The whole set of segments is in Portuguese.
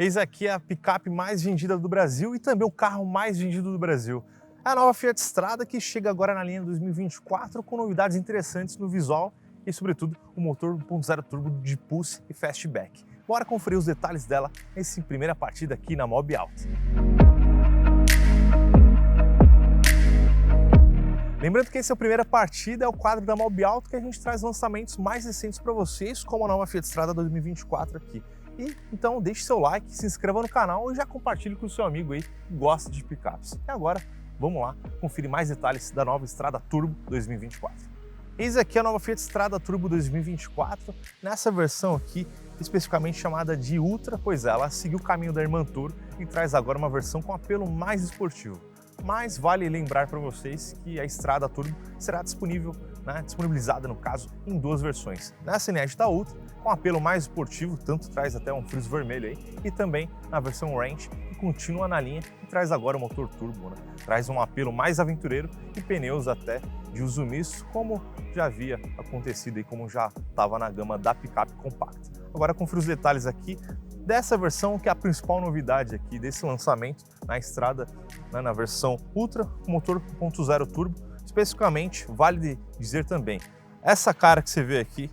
Eis aqui a picape mais vendida do Brasil e também o carro mais vendido do Brasil. É a nova Fiat Strada que chega agora na linha 2024 com novidades interessantes no visual e, sobretudo, o motor 1.0 turbo de Pulse e Fastback. Bora conferir os detalhes dela nessa primeira partida aqui na Mob Auto. Lembrando que essa é a primeira partida, é o quadro da Mob Auto que a gente traz lançamentos mais recentes para vocês, como a nova Fiat Strada 2024 aqui. E então deixe seu like, se inscreva no canal e já compartilhe com o seu amigo aí que gosta de picapes. E agora, vamos lá conferir mais detalhes da nova Strada Turbo 2024. Eis aqui a nova Fiat Strada Turbo 2024, nessa versão aqui, especificamente chamada de Ultra, pois ela seguiu o caminho da irmã Turbo e traz agora uma versão com apelo mais esportivo. Mas vale lembrar para vocês que a Strada Turbo será disponibilizada no caso em duas versões. Nessa inédita Ultra, com apelo mais esportivo, tanto traz até um friso vermelho aí, e também na versão Range, que continua na linha e traz agora o motor turbo, Traz um apelo mais aventureiro e pneus até de uso misto, como já havia acontecido e como já estava na gama da picape compacta. Agora confira os detalhes aqui dessa versão, que é a principal novidade aqui desse lançamento na Strada, na versão Ultra, motor 1.0 turbo. Especificamente, vale dizer também, essa cara que você vê aqui,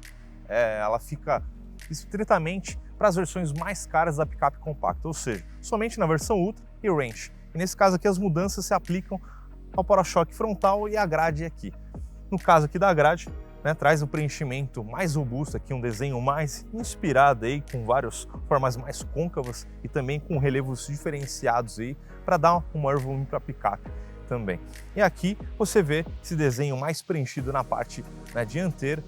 ela fica estritamente para as versões mais caras da picape compacta, ou seja, somente na versão Ultra e Range. E nesse caso aqui as mudanças se aplicam ao para-choque frontal e à grade aqui. No caso aqui da grade, traz um preenchimento mais robusto aqui, um desenho mais inspirado aí, com várias formas mais côncavas e também com relevos diferenciados aí, para dar um maior volume para a picape também. E aqui você vê esse desenho mais preenchido na parte dianteira,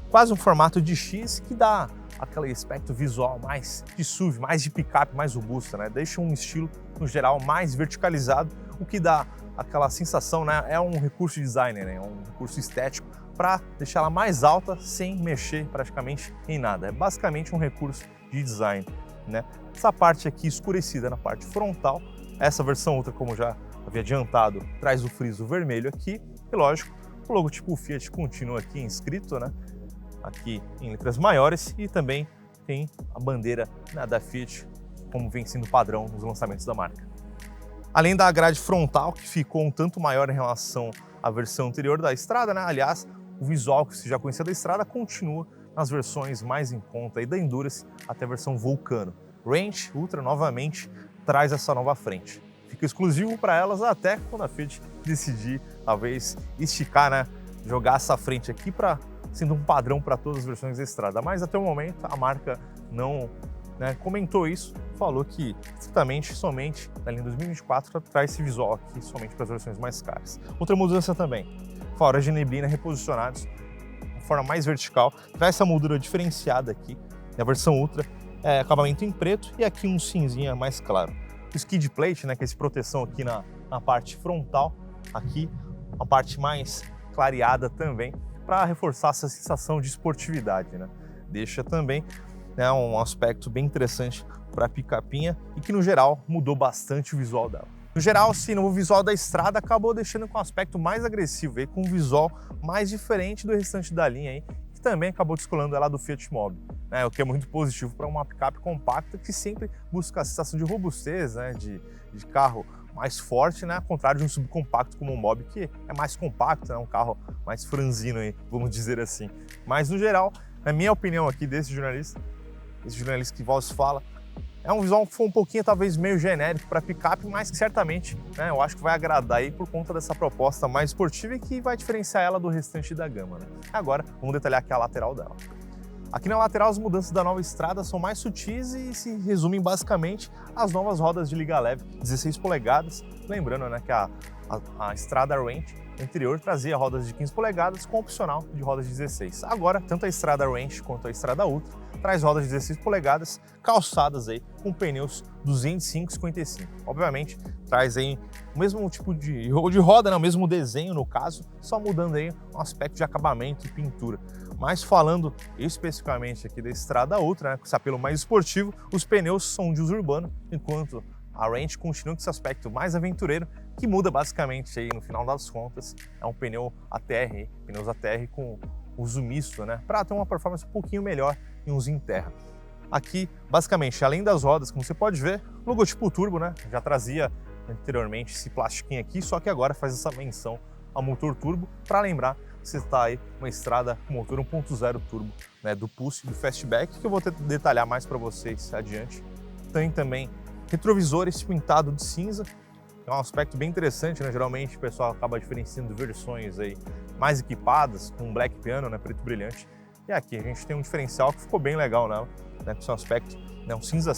quase um formato de X que dá aquele aspecto visual mais de SUV, mais de picape, mais robusta, Deixa um estilo, no geral, mais verticalizado, o que dá aquela sensação, é um recurso de design, um recurso estético, para deixar ela mais alta sem mexer praticamente em nada. É basicamente um recurso de design, Essa parte aqui escurecida na parte frontal, essa versão Ultra, como já havia adiantado, traz o friso vermelho aqui e, lógico, o logotipo Fiat continua aqui inscrito, aqui em letras maiores, e também tem a bandeira da Fiat, como vem sendo padrão nos lançamentos da marca. Além da grade frontal, que ficou um tanto maior em relação à versão anterior da Strada, aliás, o visual que você já conhecia da Strada continua nas versões mais em conta aí da Endurance até a versão Vulcano. Range Ultra novamente traz essa nova frente. Fica exclusivo para elas até quando a Fiat decidir, talvez, esticar, jogar essa frente aqui para sendo um padrão para todas as versões da Strada. Mas até o momento a marca não comentou isso, falou que estritamente somente na linha 2024 traz esse visual aqui somente para as versões mais caras. Outra mudança também, faróis de neblina reposicionados de forma mais vertical, traz essa moldura diferenciada aqui na versão Ultra, acabamento em preto e aqui um cinzinha mais claro. O skid plate, que é essa proteção aqui na parte frontal, aqui uma parte mais clareada também, para reforçar essa sensação de esportividade, Deixa também um aspecto bem interessante para a picapinha e que no geral mudou bastante o visual dela. No geral, sim, o visual da Strada acabou deixando com um aspecto mais agressivo, com um visual mais diferente do restante da linha, que também acabou descolando ela do Fiat Mobi, o que é muito positivo para uma picape compacta que sempre busca a sensação de robustez, de carro mais forte, ao contrário de um subcompacto como o Mobi, que é mais compacto, um carro mais franzino, vamos dizer assim. Mas, no geral, na minha opinião aqui desse jornalista, esse jornalista que vos fala, é um visual que foi um pouquinho, talvez, meio genérico para picape, mas que certamente, eu acho que vai agradar aí por conta dessa proposta mais esportiva e que vai diferenciar ela do restante da gama, Agora, vamos detalhar aqui a lateral dela. Aqui na lateral, as mudanças da nova Strada são mais sutis e se resumem basicamente às novas rodas de liga leve 16 polegadas. Lembrando que a Strada Range anterior trazia rodas de 15 polegadas com opcional de rodas de 16. Agora, tanto a Strada Range quanto a Strada Ultra traz rodas de 16 polegadas calçadas com pneus 205/55. Obviamente, traz o mesmo tipo de roda, o mesmo desenho no caso, só mudando um aspecto de acabamento e pintura. Mas falando especificamente aqui da Strada Ultra, com esse apelo mais esportivo, os pneus são de uso urbano, enquanto a Range continua com esse aspecto mais aventureiro, que muda basicamente no final das contas, é um pneu ATR, pneus ATR com uso misto, para ter uma performance um pouquinho melhor em uso em terra. Aqui, basicamente, além das rodas, como você pode ver, logotipo turbo, né? Já trazia anteriormente esse plastiquinho aqui, só que agora faz essa menção ao motor turbo, para lembrar que você está aí uma estrada com motor 1.0 turbo, né, do Pulse e do Fastback, que eu vou detalhar mais para vocês adiante. Tem também retrovisores pintados de cinza, é um aspecto bem interessante, né? Geralmente o pessoal acaba diferenciando versões aí mais equipadas, com black piano, né, preto brilhante. E aqui a gente tem um diferencial que ficou bem legal nela, né, com seu aspecto, né, um cinza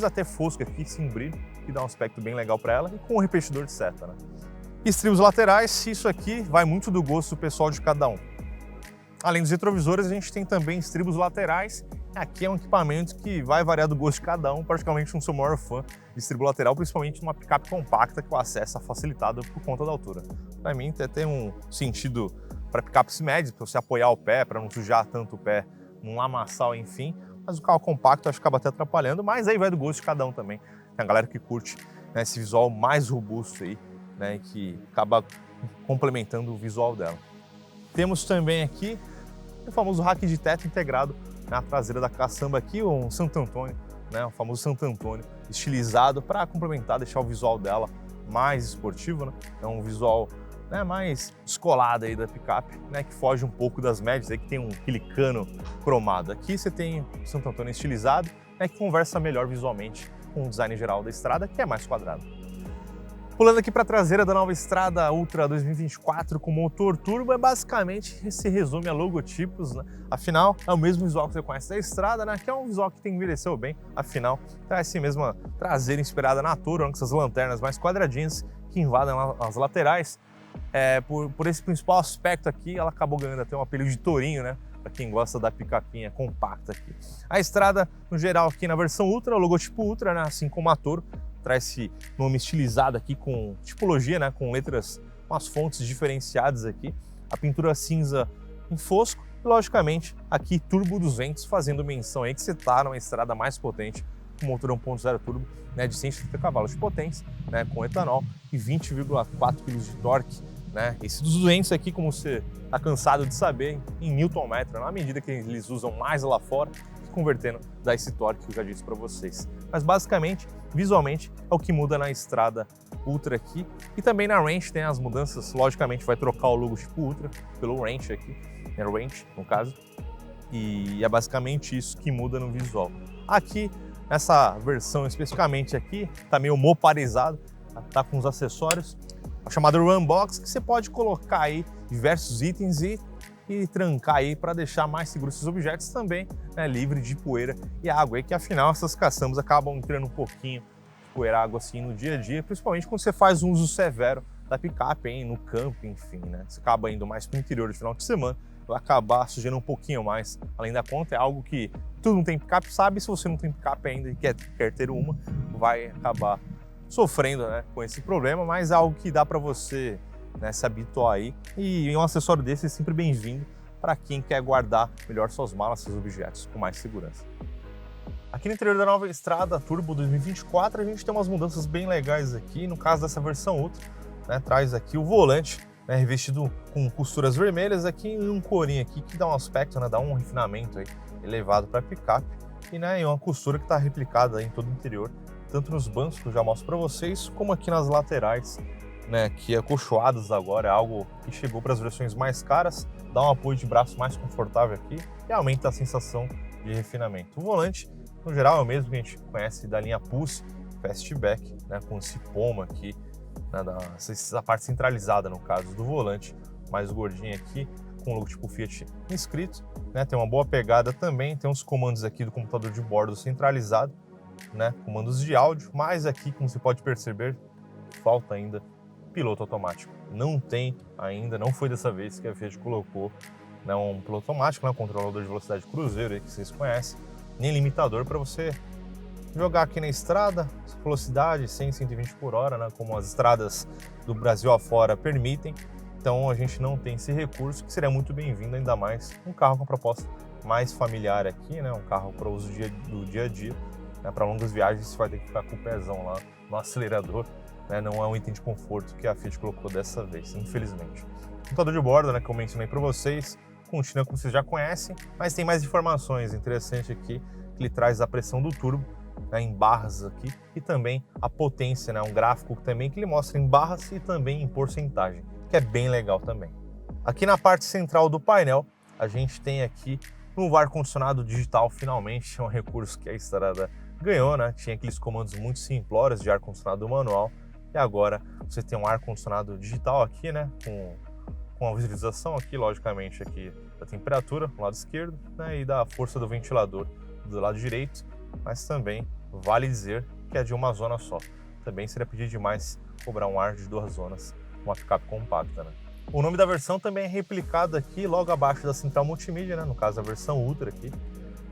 até fosco aqui, sem brilho, que dá um aspecto bem legal para ela, e com o repetidor de seta, né? Estribos laterais, isso aqui vai muito do gosto do pessoal de cada um. Além dos retrovisores, a gente tem também estribos laterais. Aqui é um equipamento que vai variar do gosto de cada um, praticamente não sou o maior fã de estribo lateral, principalmente numa picape compacta que o acesso é facilitado por conta da altura. Para mim, até tem um sentido para picapes médias, para você apoiar o pé, para não sujar tanto o pé, não lamaçal, enfim. Mas o carro compacto acho que acaba até atrapalhando, mas aí vai do gosto de cada um também. Tem a galera que curte, né, esse visual mais robusto aí, né, que acaba complementando o visual dela. Temos também aqui o famoso rack de teto integrado na traseira da caçamba aqui, um Santo Antônio, né, o famoso Santo Antônio estilizado para complementar, deixar o visual dela mais esportivo, né? É um visual, né, mais descolado aí da picape, né, que foge um pouco das médias, aí que tem aquele cano cromado. Aqui você tem o Santo Antônio estilizado, né, que conversa melhor visualmente com o design geral da estrada, que é mais quadrado. Pulando aqui para a traseira da nova Estrada Ultra 2024 com motor turbo, basicamente se resume a logotipos, né? Afinal, é o mesmo visual que você conhece da Estrada, né? Que é um visual que envelheceu bem, afinal, traz essa mesma traseira inspirada na Toro, com essas lanternas mais quadradinhas que invadem as laterais. Por esse principal aspecto aqui, ela acabou ganhando até um apelido de tourinho, né? Para quem gosta da picapinha compacta aqui. A Estrada, no geral, aqui na versão Ultra, o logotipo Ultra, né? Assim como a Toro, traz esse nome estilizado aqui com tipologia, né, com letras, com as fontes diferenciadas aqui. A pintura cinza em fosco e, logicamente, aqui Turbo 200, fazendo menção aí que você está numa estrada mais potente, com motor 1.0 turbo, né, de 130 cavalos de potência, né, com etanol e 20,4 kg de torque. Né? Esse dos 200 aqui, como você está cansado de saber, em Newton-metro, na medida que eles usam mais lá fora, convertendo, dá esse torque que eu já disse para vocês. Mas basicamente, visualmente, é o que muda na Estrada Ultra aqui. E também na Range tem as mudanças, logicamente vai trocar o logotipo Ultra pelo Range aqui, né, Range no caso. E é basicamente isso que muda no visual. Aqui, essa versão especificamente aqui, tá meio moparizado, tá com os acessórios, a chamada Run Box, que você pode colocar aí diversos itens e trancar aí para deixar mais seguros esses objetos também, né, livre de poeira e água, e que afinal essas caçambas acabam entrando um pouquinho de poeira, água assim no dia a dia, principalmente quando você faz um uso severo da picape, hein, no campo, enfim, né, você acaba indo mais para o interior no final de semana, vai acabar sujando um pouquinho mais, além da conta, é algo que todo mundo tem picape sabe, se você não tem picape ainda e quer ter uma, vai acabar sofrendo, né, com esse problema, mas é algo que dá para você, né, se habituar aí, e um acessório desse é sempre bem-vindo para quem quer guardar melhor suas malas, seus objetos com mais segurança. Aqui no interior da nova Estrada Turbo 2024 a gente tem umas mudanças bem legais aqui, no caso dessa versão Ultra, né, traz aqui o volante, né, revestido com costuras vermelhas aqui e um corinho aqui que dá um aspecto, né, dá um refinamento aí elevado para a picape, e, né, uma costura que está replicada aí em todo o interior, tanto nos bancos que eu já mostro para vocês, como aqui nas laterais, né, que acolchoadas agora, é algo que chegou para as versões mais caras, dá um apoio de braço mais confortável aqui e aumenta a sensação de refinamento. O volante, no geral, é o mesmo que a gente conhece da linha Pulse, Fastback, né, com esse pomo aqui, né, essa parte centralizada no caso do volante, mais gordinho aqui, com o logotipo Fiat inscrito, né, tem uma boa pegada também, tem uns comandos aqui do computador de bordo centralizado, né, comandos de áudio, mas aqui, como você pode perceber, falta ainda piloto automático. Não tem ainda, não foi dessa vez que a Fiat colocou, né, um piloto automático, né, um controlador de velocidade cruzeiro aí, que vocês conhecem, nem limitador para você jogar aqui na estrada, velocidade 100, 120 por hora, né, como as estradas do Brasil afora permitem. Então a gente não tem esse recurso, que seria muito bem-vindo, ainda mais um carro com proposta mais familiar aqui, né, um carro para uso do dia a dia, né, para longas viagens você vai ter que ficar com o pezão lá no acelerador. Né, não é um item de conforto que a Fiat colocou dessa vez, infelizmente. O computador de bordo, né, que eu mencionei para vocês, continua como vocês já conhecem, mas tem mais informações interessantes aqui, que ele traz a pressão do turbo, né, em barras aqui, e também a potência, né, um gráfico também que ele mostra em barras e também em porcentagem, que é bem legal também. Aqui na parte central do painel, a gente tem aqui um ar-condicionado digital, finalmente, é um recurso que a Strada ganhou, né? Tinha aqueles comandos muito simplórios de ar-condicionado manual, e agora você tem um ar-condicionado digital aqui, né, com a visualização aqui, logicamente, aqui da temperatura no lado esquerdo, né, e da força do ventilador do lado direito, mas também vale dizer que é de uma zona só. Também seria pedir demais cobrar um ar de 2 zonas, uma picape compacta, né? O nome da versão também é replicado aqui logo abaixo da central multimídia, né? No caso a versão Ultra aqui,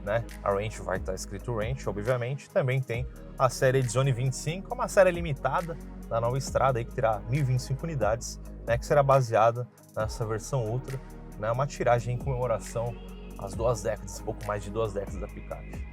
né? A Range vai estar escrito Range, obviamente. Também tem a série Edizione 25, uma série limitada da nova Strada aí que terá 1025 unidades, né? Que será baseada nessa versão Ultra, né? Uma tiragem em comemoração às 2 décadas, pouco mais de 2 décadas da picape.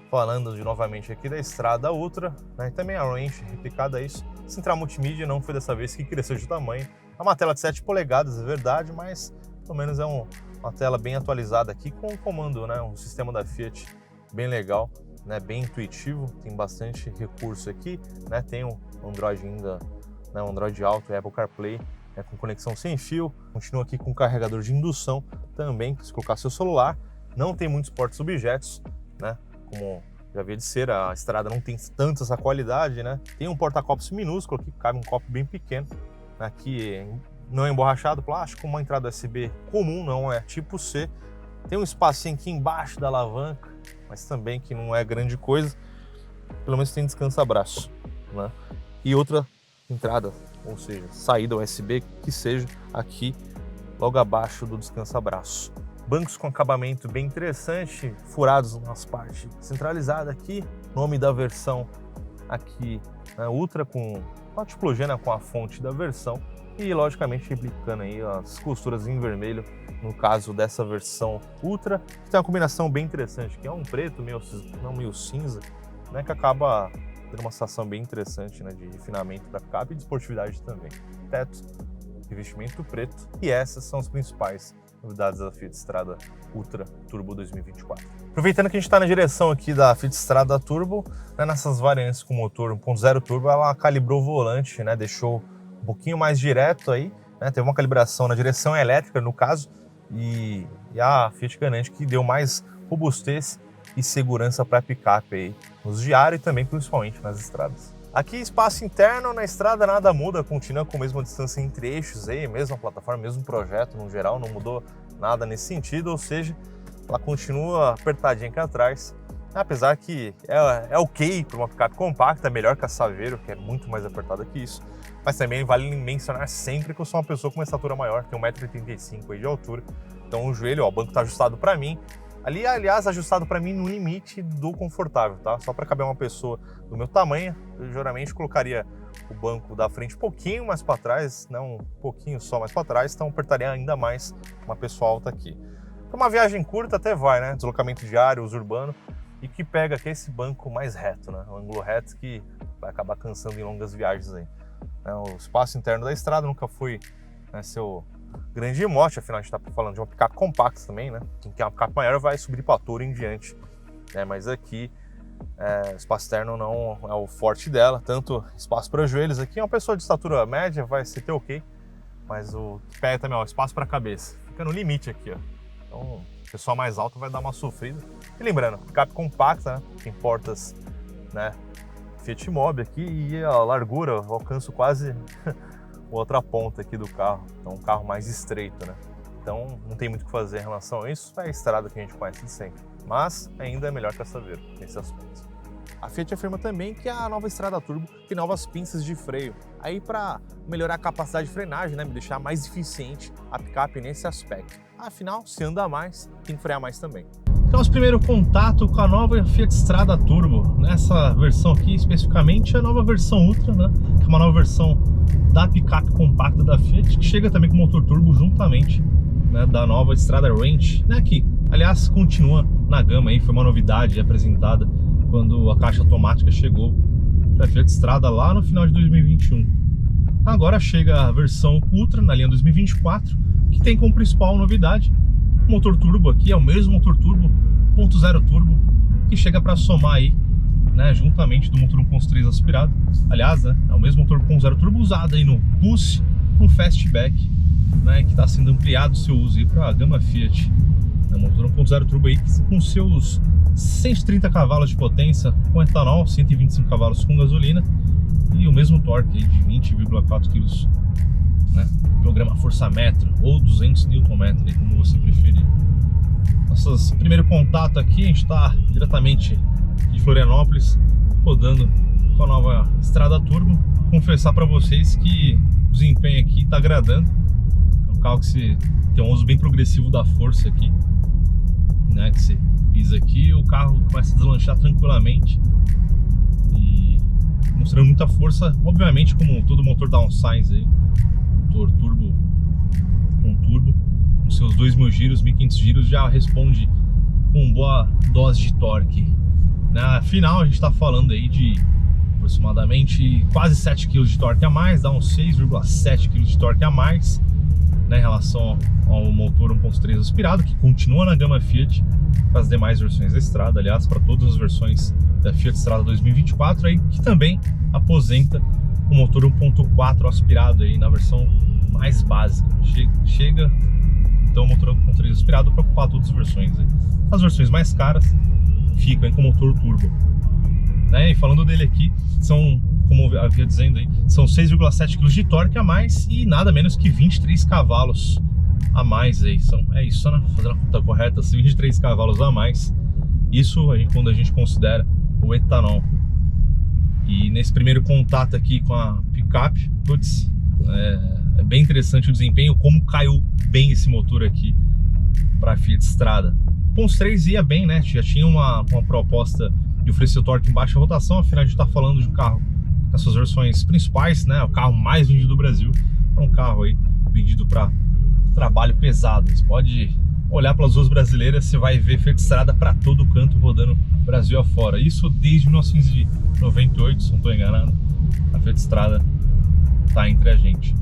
Falando novamente aqui da Strada Ultra, né? E também a Range replicada a isso. Central multimídia não foi dessa vez que cresceu de tamanho. É uma tela de 7 polegadas, é verdade, mas pelo menos é uma tela bem atualizada aqui com o comando, né? Um sistema da Fiat bem legal, né? Bem intuitivo, tem bastante recurso aqui, né? Tem um Android ainda, né? Um Android Auto, Apple CarPlay, né? Com conexão sem fio. Continua aqui com carregador de indução também, se colocar seu celular. Não tem muitos porta-objetos, né? Como já havia de ser, a Strada não tem tanta essa qualidade, né? Tem um porta-copos minúsculo aqui, cabe um copo bem pequeno. Aqui não é emborrachado plástico, uma entrada USB comum, não é tipo C. Tem um espacinho aqui embaixo da alavanca, mas também que não é grande coisa. Pelo menos tem descansa-braço, né? E outra entrada, ou seja, saída USB que seja aqui logo abaixo do descansa-braço. Bancos com acabamento bem interessante, furados nas partes centralizadas aqui. Nome da versão aqui, né, Ultra com a tipologia, né, com a fonte da versão e logicamente replicando aí as costuras em vermelho no caso dessa versão Ultra, que tem uma combinação bem interessante, que é um preto meio cinza, né, que acaba tendo uma sensação bem interessante, né, de refinamento da picape e de esportividade também. Teto, revestimento preto, e essas são as principais novidades da Fiat Strada Ultra Turbo 2024. Aproveitando que a gente está na direção aqui da Fiat Strada Turbo, né, nessas variantes com motor 1.0 turbo, ela calibrou o volante, né, deixou um pouquinho mais direto aí, né, teve uma calibração na direção elétrica no caso, e a Fiat garante que deu mais robustez e segurança para a picape aí nos diários e também principalmente nas estradas. Aqui espaço interno, na estrada nada muda, continua com a mesma distância entre eixos aí, mesma plataforma, mesmo projeto no geral, não mudou nada nesse sentido, ou seja, ela continua apertadinha aqui atrás, apesar que é ok para uma picape compacta, é melhor que a Saveiro, que é muito mais apertada que isso, mas também vale mencionar sempre que eu sou uma pessoa com uma estatura maior, tenho 1,85 m de altura, então o joelho, ó, o banco está ajustado para mim, ali, aliás, ajustado para mim no limite do confortável, tá? Só para caber uma pessoa do meu tamanho, eu geralmente colocaria o banco da frente um pouquinho mais para trás, não um pouquinho só mais para trás, então apertaria ainda mais uma pessoa alta aqui. Para uma viagem curta até vai, né? Deslocamento diário, uso urbano, e que pega aqui esse banco mais reto, né? Um ângulo reto que vai acabar cansando em longas viagens aí. O espaço interno da estrada nunca foi, né, seu grande mote, afinal a gente está falando de uma picape compacta também, né? Quem quer uma picape maior vai subir para a Toro em diante, né? Mas aqui o espaço externo não é o forte dela, tanto espaço para joelhos aqui, uma pessoa de estatura média vai ser ter ok, mas o pé também, ó, espaço para a cabeça, fica no limite aqui, ó. Então o pessoal mais alto vai dar uma sofrida. E lembrando, picape compacta, né? Tem portas, né, Fiat Mobi aqui e a largura, eu alcanço quase outra ponta aqui do carro, então um carro mais estreito, né? Então não tem muito o que fazer em relação a isso, é a estrada que a gente conhece de sempre, mas ainda é melhor que a Saveiro nesse aspecto. A Fiat afirma também que a nova Strada Turbo tem novas pinças de freio, aí para melhorar a capacidade de frenagem, né, deixar mais eficiente a picape nesse aspecto. Afinal, se anda mais, tem que frear mais também. Então, nosso primeiro contato com a nova Fiat Strada Turbo, nessa versão aqui especificamente a nova versão Ultra, né, que é uma nova versão da picape compacta da Fiat, que chega também com motor turbo juntamente, né, da nova Strada Range, né, que aliás continua na gama aí, foi uma novidade apresentada quando a caixa automática chegou para a Fiat Strada lá no final de 2021. Agora chega a versão Ultra na linha 2024, que tem como principal novidade o motor turbo aqui, é o mesmo motor turbo 1.0 turbo que chega para somar aí, né, juntamente do motor 1.3 aspirado. Aliás, né, é o mesmo motor 1.0 turbo usado aí no Pulse, no Fastback, né, que está sendo ampliado o seu uso para a gama Fiat. É um motor 1.0 turbo aí com seus 130 cavalos de potência com etanol, 125 cavalos com gasolina e o mesmo torque aí de 20,4 kg, né? Programa força metro ou 200 Nm, como você preferir. Nosso primeiro contato aqui, a gente está diretamente de Florianópolis, rodando com a nova Strada Turbo. Confessar para vocês que o desempenho aqui está agradando. É um carro que tem um uso bem progressivo da força aqui, né? Que você pisa aqui, o carro começa a deslanchar tranquilamente e mostrando muita força, obviamente, como todo motor downsize aí, motor turbo com turbo, com seus 2.000 giros, 1.500 giros, já responde com boa dose de torque. Na final a gente está falando aí de aproximadamente quase 7 kg de torque a mais, dá uns 6,7 kg de torque a mais, né, em relação ao motor 1.3 aspirado, que continua na gama Fiat para as demais versões da Strada, aliás, para todas as versões da Fiat Strada 2024, aí, que também aposenta o motor 1.4 aspirado aí na versão mais básica. Chega então o motor 1.3 aspirado para ocupar todas as versões aí. As versões mais caras ficam aí com motor turbo, né? E falando dele aqui, são, como eu havia dizendo aí, são 6,7 kg de torque a mais e nada menos que 23 cavalos a mais aí. É isso, né? Fazendo a conta correta, 23 cavalos a mais. Isso quando a gente considera o etanol. E nesse primeiro contato aqui com a picape, putz, é bem interessante o desempenho, como caiu bem esse motor aqui para a Fiat Strada. O 1.3 ia bem, né? Já tinha uma proposta de oferecer torque em baixa rotação, afinal a gente está falando de um carro nas suas versões principais, né? O carro mais vendido do Brasil. É um carro aí vendido para trabalho pesado. Você pode olhar pelas ruas brasileiras, você vai ver Fiat Strada para todo canto rodando Brasil afora. Isso desde 1998, se não estou enganado, a Fiat Strada está entre a gente.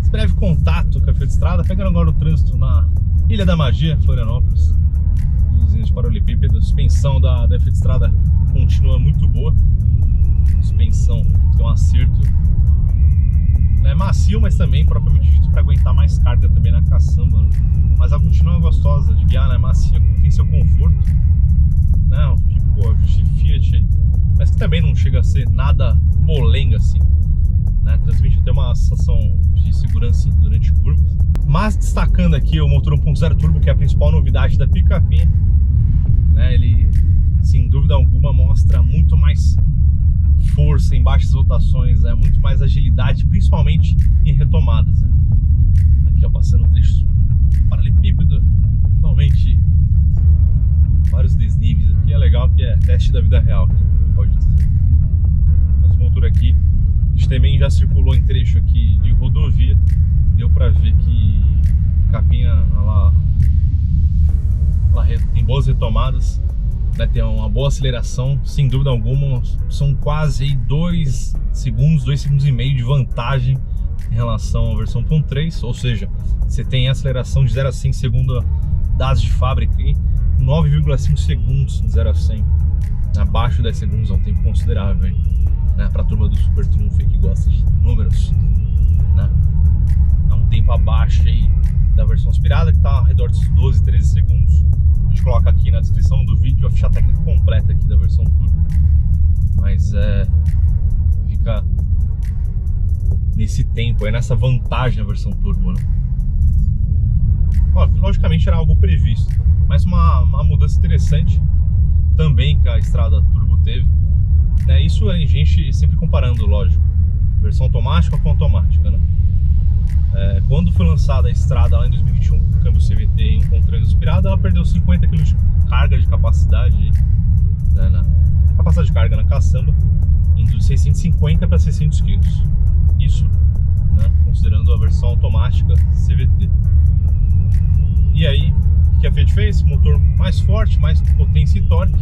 Esse breve contato com a Fiat Strada, pegando agora o trânsito na Ilha da Magia, Florianópolis, luzinhas de paralelepípedo. A suspensão da Fiat Strada continua muito boa. A suspensão tem um acerto, né, macio, mas também propriamente dito para aguentar mais carga também na caçamba, né? Mas ela continua gostosa de guiar, né? Macia, tem seu conforto, né? Tipo ajuste Fiat aí, mas que também não chega a ser nada molenga assim, né? Transmite até uma sensação de segurança durante curvas. Mas destacando aqui o motor 1.0 turbo, que é a principal novidade da picapinha, né? Ele, sem dúvida alguma, mostra muito mais força em baixas rotações, né? Muito mais agilidade, principalmente em retomadas, né? Aqui ó, passando trechos paralelepípedo, totalmente vários desníveis. Aqui é legal que é teste da vida real, pode dizer. Mas o motor aqui, a gente também já circulou em trecho aqui de rodovia, deu pra ver que a capinha ela tem boas retomadas, né? Tem uma boa aceleração, sem dúvida alguma. São quase aí 2 segundos e meio de vantagem em relação à versão 1.3, ou seja, você tem aceleração de 0 a 100 segundo dados de fábrica e 9,5 segundos de 0 a 100, abaixo de 10 segundos, é um tempo considerável aí, né? Para a turma do Super Trunfo que gosta de números, né? É um tempo abaixo aí da versão aspirada, que está ao redor dos 12, 13 segundos. A gente coloca aqui na descrição do vídeo a ficha técnica completa aqui da versão turbo, mas fica nesse tempo, nessa vantagem a versão turbo, né? Ó, logicamente era algo previsto, mas uma mudança interessante também que a Strada Turbo teve, né? Isso a gente sempre comparando, lógico, versão automática com automática, né? Quando foi lançada a Strada lá em 2021 com o câmbio CVT em 1.3 aspirado, ela perdeu 50 kg de carga de capacidade, né, na capacidade de carga na caçamba, indo de 650 para 600 kg. Isso, né, considerando a versão automática CVT. E aí, o que a Fiat fez? Motor mais forte, mais potência e torque.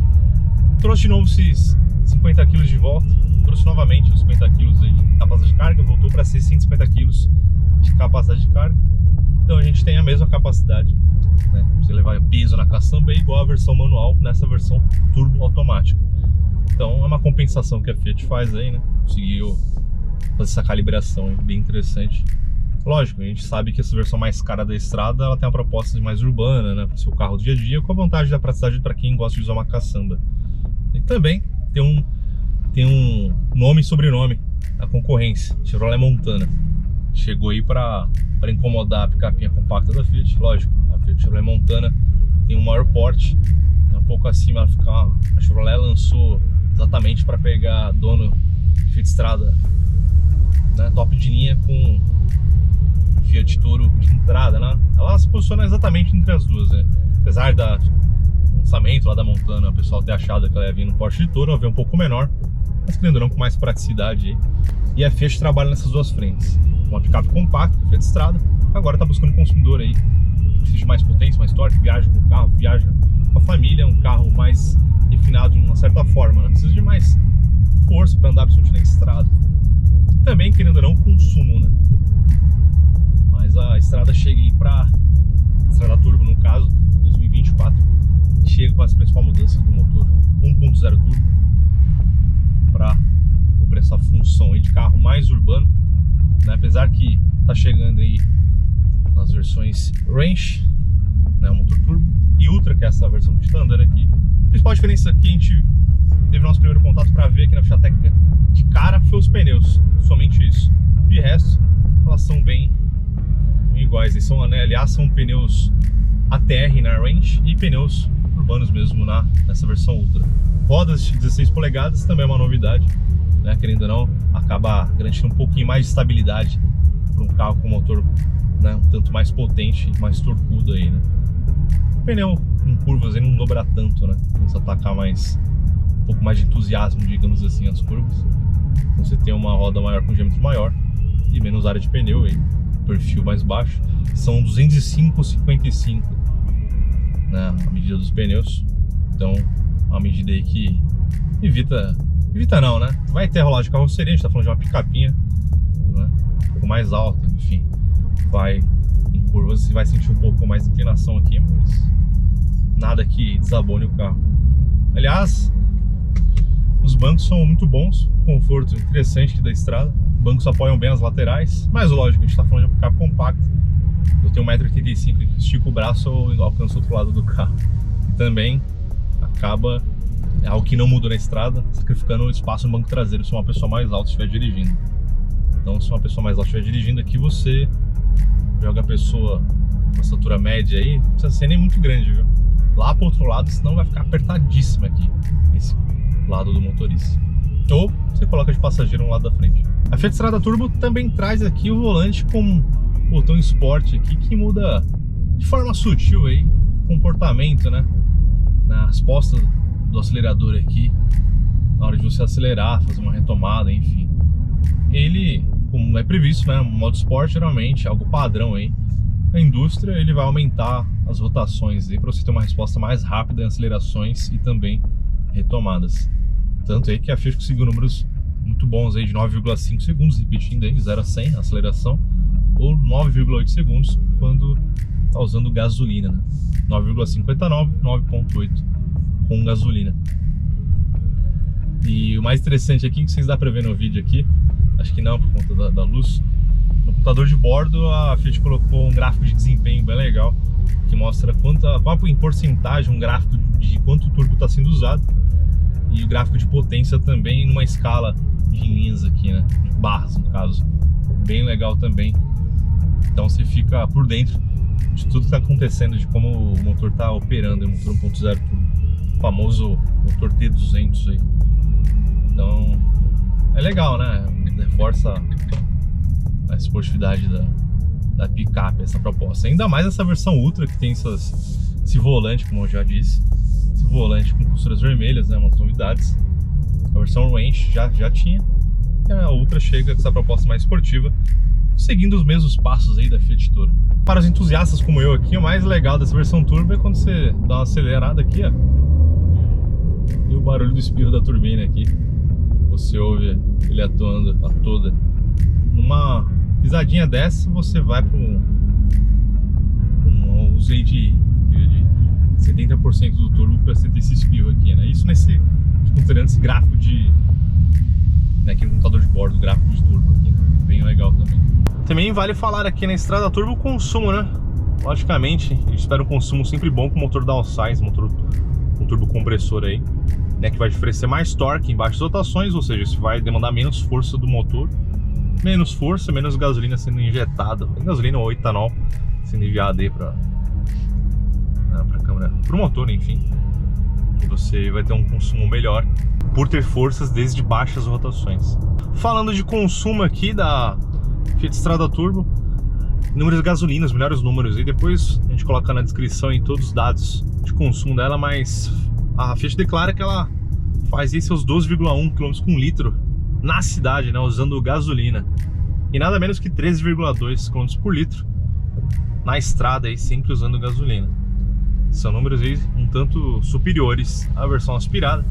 Trouxe de novo esses 50 kg de volta, trouxe novamente os 50 kg de capacidade de carga, voltou para ser 150 kg de capacidade de carga. Então a gente tem a mesma capacidade, né? Você levar peso na caçamba é igual a versão manual nessa versão turbo automática. Então é uma compensação que a Fiat faz aí, né? Conseguiu fazer essa calibração bem interessante. Lógico, a gente sabe que essa versão mais cara da estrada, ela tem uma proposta mais urbana, né, para o seu carro do dia a dia, com a vantagem da praticidade para quem gosta de usar uma caçamba. E também tem um nome e sobrenome, a concorrência, Chevrolet Montana. Chegou aí para incomodar a picapinha compacta da Fiat. Lógico, a Fiat Chevrolet Montana tem um maior porte, né, um pouco acima, a Chevrolet lançou exatamente para pegar dono de Fiat Strada, né, top de linha com Fiat Toro de entrada, né? Ela se posiciona exatamente entre as duas, né? Apesar do lançamento lá da Montana, o pessoal ter achado que ela ia vir no Porsche de Toro, ela veio um pouco menor, mas querendo ou não, com mais praticidade aí. E a Fiat trabalha nessas duas frentes, uma picape compacta, Fiat Strada, agora está buscando um consumidor aí que precisa de mais potência, mais torque, viaja com o carro, viaja com a família, um carro mais refinado de uma certa forma, né? Precisa de mais força para andar principalmente na estrada. Também, querendo ou não, consumo, né? Mas a estrada chega aí para estrada turbo, no caso, 2024, chega com essa principal mudança do motor 1.0 turbo para cumprir essa função aí de carro mais urbano, né? Apesar que tá chegando aí nas versões Range, né, o motor turbo, e Ultra, que é essa versão que a gente tá andando aqui. A principal diferença que a gente teve nosso primeiro contato para ver aqui na ficha técnica de cara foi os pneus, somente isso. De resto, elas são bem iguais, eles são, né, aliás, são pneus ATR na Range e pneus urbanos mesmo nessa versão Ultra. Rodas de 16 polegadas também é uma novidade, né, querendo ou não, acaba garantindo um pouquinho mais de estabilidade para um carro com motor, né, um tanto mais potente e mais torcudo aí, né. O pneu em curvas aí não dobra tanto, né, você atacar mais, um pouco mais de entusiasmo, digamos assim, as curvas. Então você tem uma roda maior com diâmetro maior e menos área de pneu aí, perfil mais baixo. São 205/55, né, a medida dos pneus. Então uma medida aí que evita não, né? Vai ter rolagem de carroceria, a gente tá falando de uma picapinha, né, um pouco mais alta, enfim. Vai em curvas, você vai sentir um pouco mais de inclinação aqui, mas nada que desabone o carro. Aliás, os bancos são muito bons, conforto interessante aqui da estrada. Os bancos apoiam bem as laterais, mas lógico, a gente tá falando de uma picape compacta. Eu tenho 1,85 m, estico o braço ou alcanço o outro lado do carro. E também acaba, é algo que não mudou na estrada, sacrificando o espaço no banco traseiro se uma pessoa mais alta estiver dirigindo. Então, se uma pessoa mais alta estiver dirigindo aqui, você joga a pessoa com a estatura média aí, não precisa ser nem muito grande, viu? Lá pro outro lado, senão vai ficar apertadíssima aqui, esse lado do motorista. Ou você coloca de passageiro no lado da frente. A Fiat Strada Turbo também traz aqui o volante com botão Sport aqui, que muda de forma sutil aí o comportamento, né, na resposta do acelerador aqui, na hora de você acelerar, fazer uma retomada, enfim. Ele, como é previsto, né, modo Sport, geralmente, algo padrão aí, na indústria, ele vai aumentar as rotações aí para você ter uma resposta mais rápida em acelerações e também retomadas. Tanto aí que a Fiat conseguiu números muito bons aí de 9,5 segundos, repetindo aí, 0 a 100, aceleração, ou 9,8 segundos quando está usando gasolina, né? 9,59, 9,8 com gasolina. E o mais interessante aqui, que vocês dá para ver no vídeo aqui, acho que não, por conta da luz, no computador de bordo a Fiat colocou um gráfico de desempenho bem legal, que mostra qual em porcentagem, um gráfico de quanto o turbo está sendo usado, e o gráfico de potência também numa escala de linhas aqui, né, de barras no caso, bem legal também. Então você fica por dentro de tudo que está acontecendo, de como o motor está operando, o motor 1.0 turbo, o famoso motor T200 aí. Então é legal, né, reforça a esportividade da picape, essa proposta. Ainda mais essa versão Ultra, que tem esse volante, como eu já disse, esse volante com costuras vermelhas, né, umas novidades. A versão Range já tinha, e a Ultra chega com essa proposta mais esportiva, seguindo os mesmos passos aí da Fiat Toro. Para os entusiastas como eu aqui, o mais legal dessa versão Turbo é quando você dá uma acelerada aqui, ó, e o barulho do espirro da turbina aqui. você ouve ele atuando a toda. Numa pisadinha dessa, você vai para um uso aí de 70% do turbo para você ter esse espirro aqui, né? Isso considerando esse gráfico aqui no computador de bordo, gráfico de turbo aqui, né? Bem legal também. Também vale falar aqui na estrada turbo o consumo, né? Logicamente, a gente espera um consumo sempre bom com o motor downsize, motor com turbo compressor aí, né? Que vai oferecer mais torque em baixas rotações, ou seja, isso vai demandar menos força do motor, menos força, menos gasolina sendo injetada, gasolina ou etanol sendo enviado aí para câmera, para o motor, enfim. E você vai ter um consumo melhor por ter forças desde baixas rotações. Falando de consumo aqui da Fiat Strada Turbo, números de gasolina, os melhores números, e depois a gente coloca na descrição em todos os dados de consumo dela, mas a Fiat declara que ela faz aí seus 12,1 km com litro na cidade, né, usando gasolina, e nada menos que 13,2 km por litro na estrada, aí, sempre usando gasolina. São números aí um tanto superiores à versão aspirada.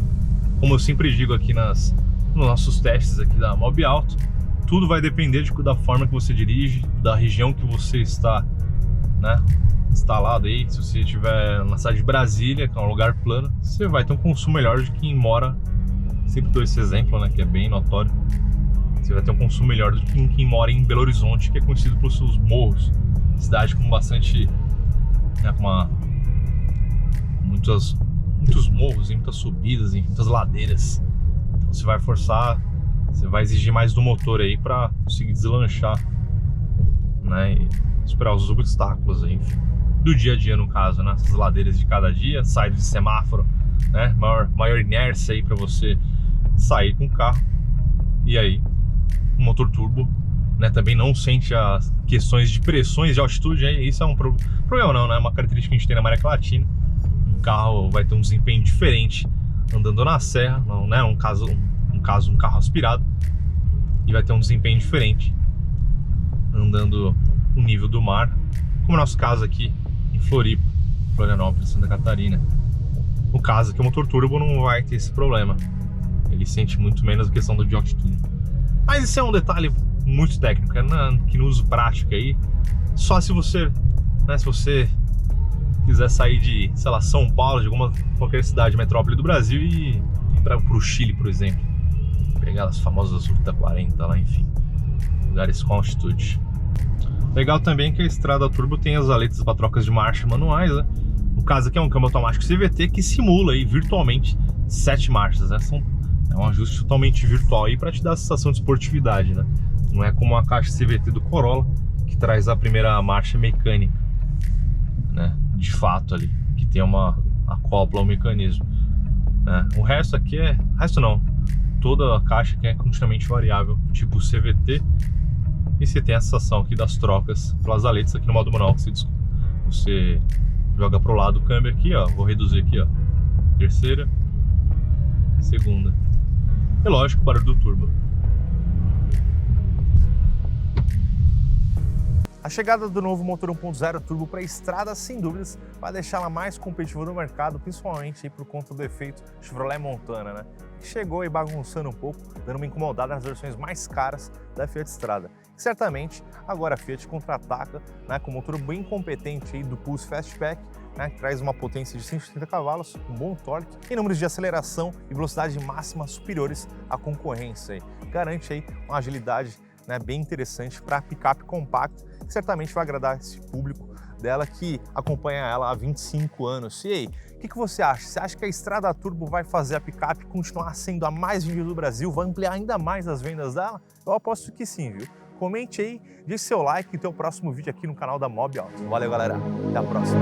Como eu sempre digo aqui nos nossos testes aqui da Mobiauto, tudo vai depender da forma que você dirige, da região que você está, né, instalado aí. Se você estiver na cidade de Brasília, que é um lugar plano, você vai ter um consumo melhor de quem mora, sempre dou esse exemplo, né, que é bem notório. Você vai ter um consumo melhor do que quem mora em Belo Horizonte, que é conhecido por seus morros, cidade com bastante, né, muitos morros, muitas subidas, muitas ladeiras. Então você vai você vai exigir mais do motor aí para conseguir deslanchar, né, e superar os obstáculos aí, enfim, do dia a dia, no caso, né, essas ladeiras de cada dia, saída de semáforo, né, maior inércia aí para você sair com o carro. E aí o motor turbo, né, também não sente as questões de pressões de altitude, aí isso é um problema não, né, é uma característica que a gente tem na América Latina. O carro vai ter um desempenho diferente andando na serra, não, né, um carro aspirado, e vai ter um desempenho diferente andando no nível do mar, como é o nosso caso aqui em Floripa, Florianópolis, Santa Catarina. No caso aqui, o motor turbo não vai ter esse problema, ele sente muito menos a questão de altitude. Mas isso é um detalhe muito técnico, que no uso prático aí, só se você, né, quiser sair de, sei lá, São Paulo, de qualquer cidade metrópole do Brasil e ir para o Chile, por exemplo, pegar as famosas Ruta 40 lá, enfim, lugares com altitude. Legal também que a estrada turbo tem as aletas para trocas de marcha manuais, né? No caso aqui é um câmbio automático CVT que simula aí virtualmente 7 marchas, né? É um ajuste totalmente virtual aí para te dar a sensação de esportividade, né? Não é como a caixa CVT do Corolla, que traz a primeira marcha mecânica, né, de fato ali, que tem uma acopla ao mecanismo, né? O resto aqui toda a caixa aqui é continuamente variável, tipo CVT, e você tem a sensação aqui das trocas pelas aletas aqui no modo manual, que você joga pro lado o câmbio aqui, ó, vou reduzir aqui, ó, terceira, segunda, e lógico, o barulho do turbo. A chegada do novo motor 1.0 turbo para a estrada, sem dúvidas, vai deixá-la mais competitiva no mercado, principalmente aí por conta do efeito Chevrolet Montana, né? Que chegou aí bagunçando um pouco, dando uma incomodada nas versões mais caras da Fiat Strada. E certamente, agora a Fiat contra-ataca, né, com um motor bem competente aí do Pulse Fastpack, né, que traz uma potência de 130 cavalos, um bom torque e números de aceleração e velocidade máxima superiores à concorrência. Aí. Garante aí uma agilidade, né, bem interessante para a picape compacta, que certamente vai agradar esse público dela que acompanha ela há 25 anos. E aí, o que você acha? Você acha que a Strada Turbo vai fazer a picape continuar sendo a mais vendida do Brasil? Vai ampliar ainda mais as vendas dela? Eu aposto que sim, viu? Comente aí, deixe seu like e até o próximo vídeo aqui no canal da Mobiauto. Valeu, galera. Até a próxima.